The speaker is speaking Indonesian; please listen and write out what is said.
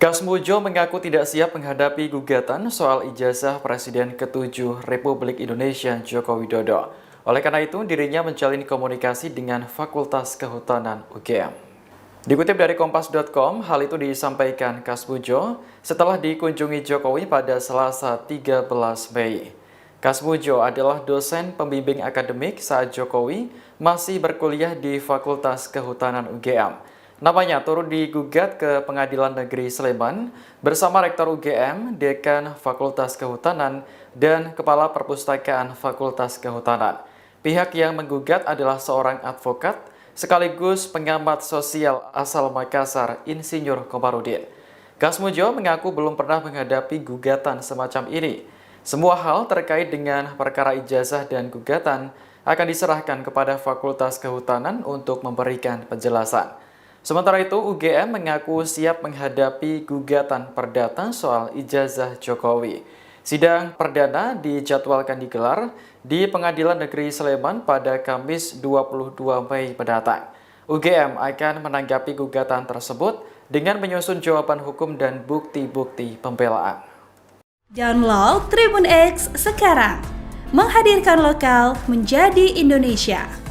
Kasmujo mengaku tidak siap menghadapi gugatan soal ijazah Presiden ke-7 Republik Indonesia Joko Widodo. Oleh karena itu, dirinya menjalin komunikasi dengan Fakultas Kehutanan UGM. Dikutip dari Kompas.com, hal itu disampaikan Kasmujo setelah dikunjungi Jokowi pada Selasa 13 Mei. Kasmujo adalah dosen pembimbing akademik saat Jokowi masih berkuliah di Fakultas Kehutanan UGM. Namanya turut digugat ke Pengadilan Negeri Sleman bersama Rektor UGM, Dekan Fakultas Kehutanan, dan Kepala Perpustakaan Fakultas Kehutanan. Pihak yang menggugat adalah seorang advokat sekaligus pengamat sosial asal Makassar, Insinyur Komarudin. Kasmujo mengaku belum pernah menghadapi gugatan semacam ini. Semua hal terkait dengan perkara ijazah dan gugatan akan diserahkan kepada Fakultas Kehutanan untuk memberikan penjelasan. Sementara itu, UGM mengaku siap menghadapi gugatan perdata soal ijazah Jokowi. Sidang perdana dijadwalkan digelar di Pengadilan Negeri Sleman pada Kamis 22 Mei mendatang. UGM akan menanggapi gugatan tersebut dengan menyusun jawaban hukum dan bukti-bukti pembelaan. Download Tribun X sekarang, menghadirkan lokal menjadi Indonesia.